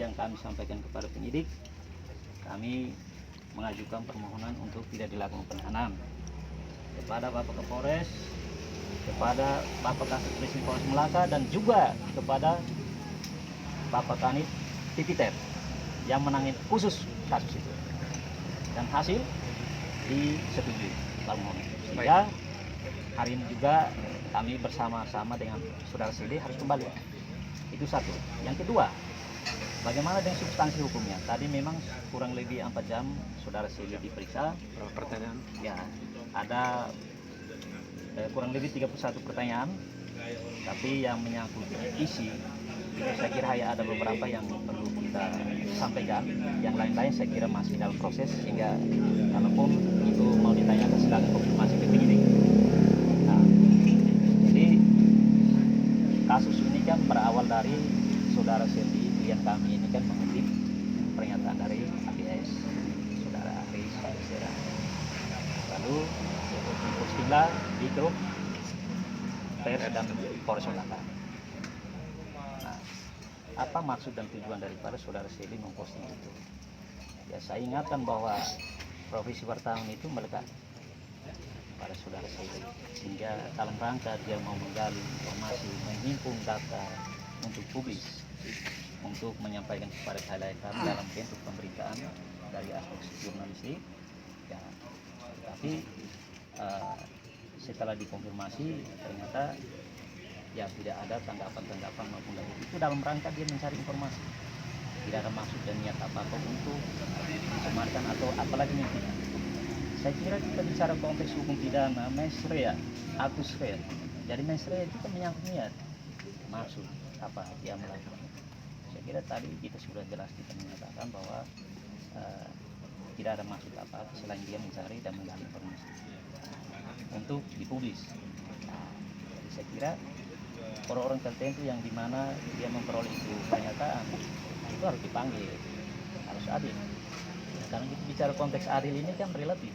yang kami sampaikan kepada penyidik, kami mengajukan permohonan untuk tidak dilakukan penahanan kepada Bapak Kapolres, kepada Bapak Kasat Reskrim Polres Melaka, dan juga kepada Bapak Kanit Tipiter yang menangani khusus kasus itu. Dan hasil disetujui permohonan. Sehingga hari ini juga kami bersama-sama dengan saudara CD harus kembali. Itu satu. Yang kedua, bagaimana dengan substansi hukumnya? Tadi memang kurang lebih 4 jam saudara CD diperiksa. Berapa pertanyaan? Ya, ada kurang lebih 31 pertanyaan. Tapi yang menyangkut isi, itu saya kira hanya ada beberapa yang perlu kita sampaikan. Yang lain-lain saya kira masih dalam proses, sehingga kalaupun itu mau ditanyakan silakan konfirmasi ke penyidik. Nah, jadi kasus ini kan berawal dari saudara Sendi yang kami ini kan mengutip pernyataan dari ABS, saudara Aris Sera. Lalu postinglah di grup pers dan Polres Melaka. Nah, apa maksud dan tujuan daripada saudara Sendi memposting itu? Ya, saya ingatkan bahwa profesi wartawan itu melekat pada saudara Sendi, sehingga dalam rangka dia mau menggali informasi, menghimpun data untuk publik, untuk menyampaikan kepada khalayak kami dalam bentuk pemberitaan dari aspek jurnalistik. Ya, tapi setelah dikonfirmasi ternyata ya tidak ada tanggapan maupun dari itu dalam rangka dia mencari informasi, tidak ada maksud dan niat apa-apa untuk mencemarkan atau apalagi menghina. Saya kira kita bicara konteks hukum pidana, mens rea, actus rea. Jadi mens rea itu kan menyangkut niat, maksud apa dia melakukan. Saya kira tadi kita sudah jelas kita menyatakan bahwa tidak ada maksud apa selain dia mencari dan menggali informasi untuk dipublis. Jadi saya kira orang-orang tertentu yang dimana dia memperoleh itu pernyataan itu harus dipanggil, harus adil. Karena kita bicara konteks adil ini kan relatif.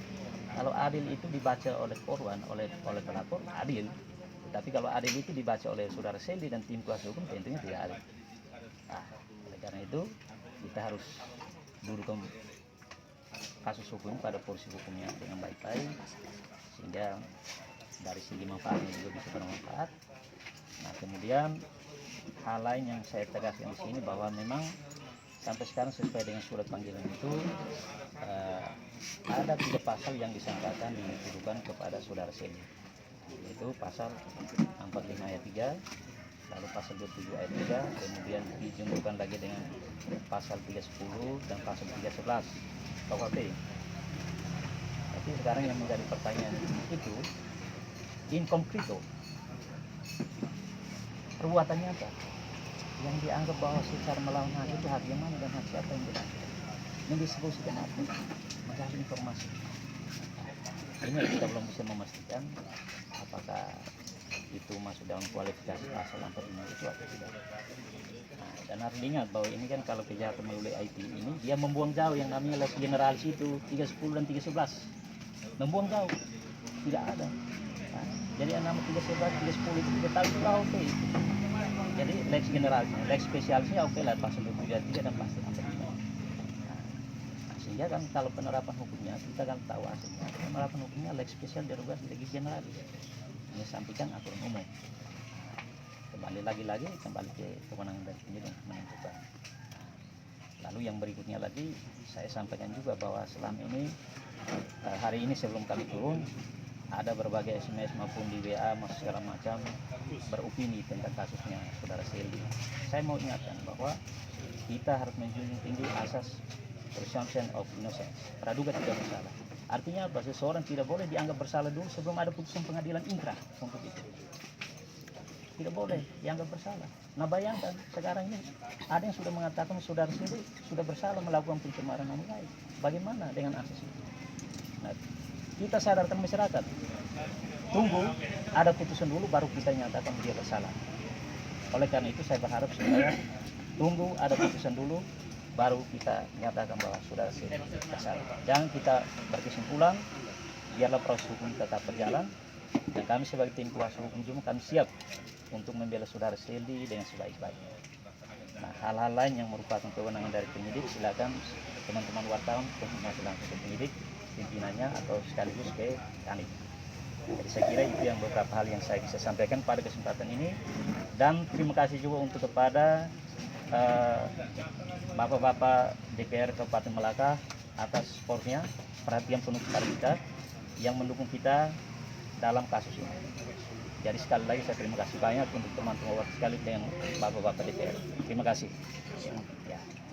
Kalau adil itu dibaca oleh korban, oleh pelapor, adil. Tapi kalau adil itu dibaca oleh saudara Sendi dan tim kuasa hukum, tentunya tidak adil. Nah, oleh karena itu kita harus duduk kasus hukum pada porsi hukumnya dengan baik-baik, sehingga dari segi manfaatnya juga bisa bermanfaat. Nah, kemudian hal lain yang saya tegaskan di sini bahwa memang sampai sekarang sesuai dengan surat panggilan itu ada 3 pasal yang disangkakan dituduhkan kepada saudara Sendi, yaitu pasal 45 ayat 3, lalu pasal 27 ayat 3, kemudian dijumlahkan lagi dengan pasal 310 dan pasal 311 KUHP. Tapi sekarang yang menjadi pertanyaan itu in concreto, perbuatannya apa yang dianggap bahwa secara melawan hak itu hak yang mana dan hak siapa yang dilakukan, yang disebutkan apa, mencari informasi. Ini kita belum bisa memastikan apakah itu masuk dalam kualifikasi pasal 45 itu atau tidak. Nah, dan harus diingat bahwa ini kan kalau kejahatan melalui IT ini dia membuang jauh yang namanya lex generalis itu 310 dan 311, membuang jauh, tidak ada. Nah, jadi yang nama 311, 310 itu kita tahu juga oke. Jadi lex generalisnya, lex spesialisnya oke lah pasal 23 dan pasal 45. Nah, sehingga kan kalau penerapan hukumnya kita kan tahu hasilnya. Penerapan hukumnya lex spesial derogasi lex generalis, mengesampingkan aturan umum. Kembali lagi-lagi kembali ke kewenangan dari penyidik untuk menentukan. Lalu yang berikutnya lagi saya sampaikan juga bahwa selama ini hari ini sebelum kami turun ada berbagai SMS maupun di WA masuk segala macam beropini tentang kasusnya saudara Sendi. Saya mau ingatkan bahwa kita harus menjunjung tinggi asas presumption of innocence, praduga tidak bersalah. Artinya apa? Seseorang tidak boleh dianggap bersalah dulu sebelum ada putusan pengadilan inkrah untuk itu. Tidak boleh dianggap bersalah. Nah, bayangkan sekarang ini ada yang sudah mengatakan saudara Sendi sudah bersalah melakukan pencemaran nama baik. Bagaimana dengan asas itu? Nah, kita sadarkan masyarakat, tunggu ada putusan dulu baru kita nyatakan dia bersalah. Oleh karena itu saya berharap supaya tunggu ada putusan dulu baru kita nyatakan bahwa saudara Sendi bersalah. Jangan kita berkesimpulan, biarlah proses hukum tetap berjalan, dan kami sebagai tim kuasa hukum juga kami siap untuk membela saudara Sendi dengan sebaik-baiknya. Nah, hal-hal lain yang merupakan kewenangan dari penyidik, silakan teman-teman wartawan konfirmasi langsung ke penyidik, pimpinannya, atau sekaligus ke kami. Jadi saya kira itu yang beberapa hal yang saya bisa sampaikan pada kesempatan ini. Dan terima kasih juga untuk kepada Bapak-Bapak DPR Kabupaten Malaka atas supportnya, perhatian penuh kepada kita yang mendukung kita dalam kasus ini. Jadi sekali lagi saya terima kasih banyak untuk teman-teman sekali dengan Bapak-Bapak DPR. Terima kasih. Ya.